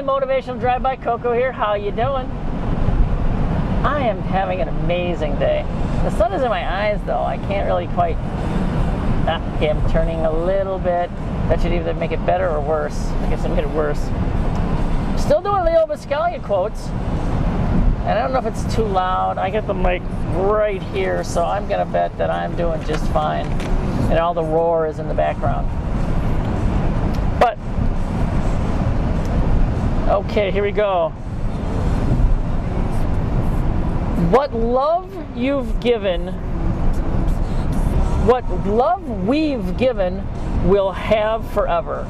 Motivational Drive by Coco here. How you doing? I am having an amazing day. The sun is in my eyes though. I can't really quite... Okay, I'm turning a little bit. That should either make it better or worse. I guess I made it worse. Still doing Leo Buscaglia quotes. And I don't know if it's too loud. I got the mic right here, so I'm going to bet that I'm doing just fine. And all the roar is in the background. But, okay, here we go. What love you've given, what love we've given, we'll have forever.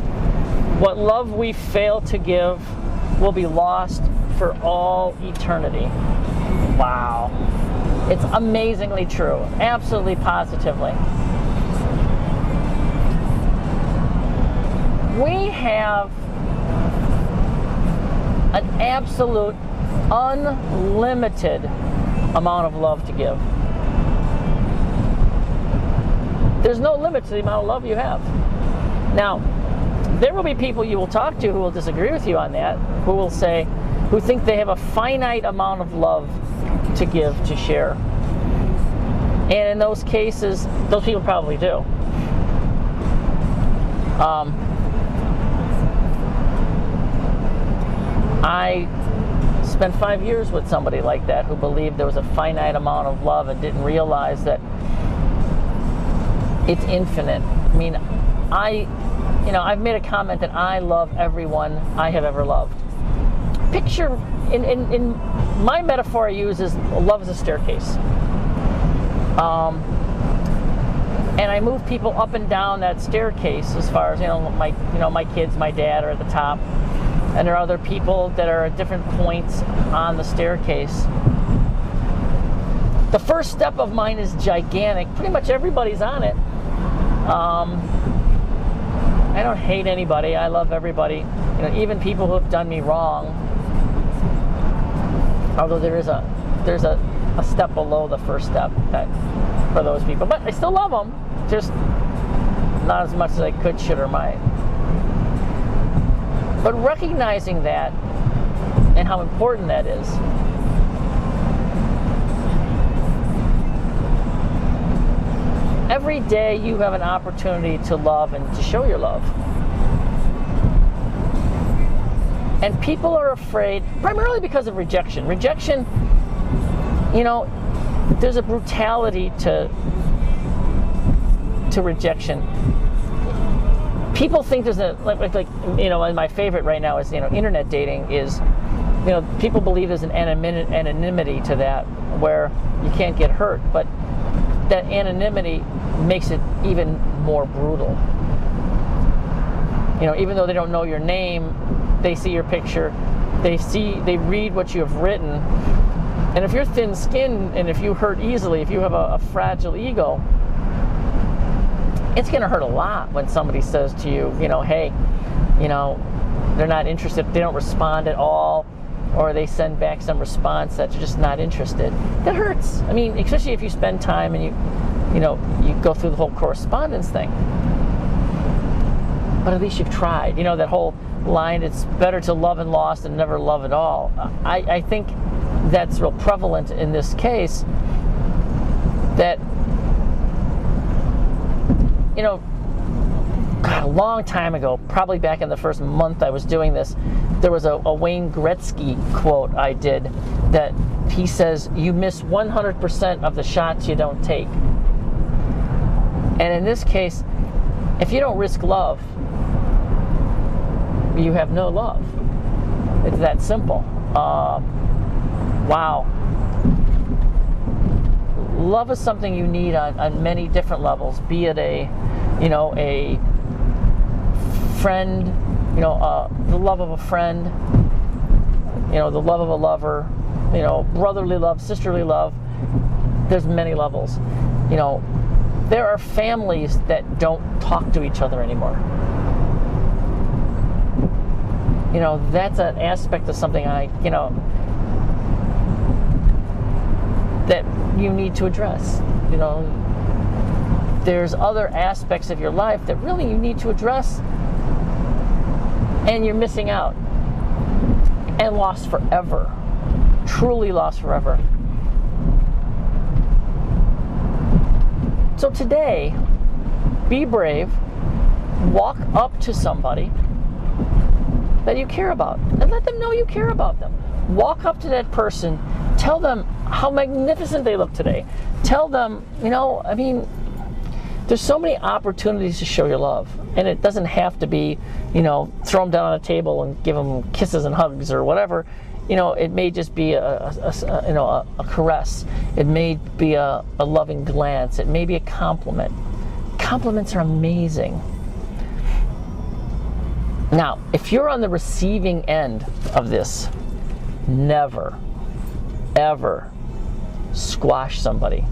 What love we fail to give will be lost for all eternity. Wow. It's amazingly true. Absolutely, positively. We have an absolute, unlimited amount of love to give. There's no limit to the amount of love you have. Now, there will be people you will talk to who will disagree with you on that, who think they have a finite amount of love to give, to share. And in those cases, those people probably do. I spent 5 years with somebody like that who believed there was a finite amount of love and didn't realize that it's infinite. I mean, I've made a comment that I love everyone I have ever loved. Picture, in my metaphor I use is love is a staircase. And I move people up and down that staircase as far as, my kids, my dad are at the top. And there are other people that are at different points on the staircase. The first step of mine is gigantic. Pretty much everybody's on it. I don't hate anybody. I love everybody. Even people who have done me wrong. Although there's a step below the first step for those people. But I still love them. Just not as much as I could, should, or might. But recognizing that and how important that is, every day you have an opportunity to love and to show your love. And people are afraid, primarily because of rejection. Rejection, there's a brutality to rejection. People think there's and my favorite right now is, internet dating is, people believe there's an anonymity to that where you can't get hurt, but that anonymity makes it even more brutal. Even though they don't know your name, they see your picture, they read what you have written, and if you're thin-skinned and if you hurt easily, if you have a fragile ego, it's going to hurt a lot when somebody says to you, hey, they're not interested, they don't respond at all, or they send back some response that you're just not interested. That hurts. I mean, especially if you spend time and you go through the whole correspondence thing. But at least you've tried. That whole line, it's better to love and lost than never love at all. I think that's real prevalent in this case, that God, a long time ago, probably back in the first month I was doing this, there was a Wayne Gretzky quote I did that he says, you miss 100% of the shots you don't take. And in this case, if you don't risk love, you have no love. It's that simple. Wow. Love is something you need on many different levels, be it a friend, the love of a friend, the love of a lover, brotherly love, sisterly love. There's many levels. There are families that don't talk to each other anymore. That's an aspect of something that you need to address. There's other aspects of your life that really you need to address, and you're missing out. and lost forever. Truly lost forever. So today, be brave, walk up to somebody that you care about and let them know you care about them. Walk up to that person, tell them how magnificent they look today. Tell them, there's so many opportunities to show your love, and it doesn't have to be, throw them down on a table and give them kisses and hugs or whatever. It may just be a caress. It may be a loving glance. It may be a compliment. Compliments are amazing. Now, if you're on the receiving end of this, never, ever squash somebody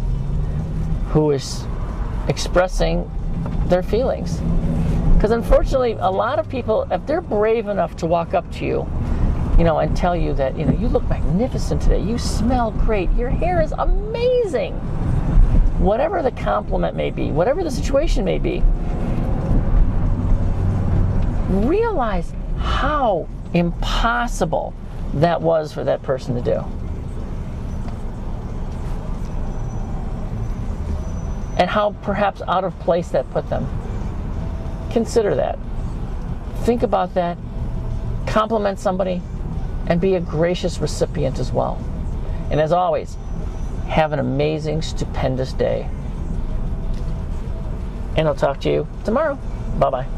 who is expressing their feelings. Because unfortunately, a lot of people, if they're brave enough to walk up to you, and tell you that, you look magnificent today, you smell great, your hair is amazing, whatever the compliment may be, whatever the situation may be, realize how impossible that was for that person to do. And how perhaps out of place that put them. Consider that. Think about that. Compliment somebody and be a gracious recipient as well. And as always, have an amazing, stupendous day. And I'll talk to you tomorrow. Bye-bye.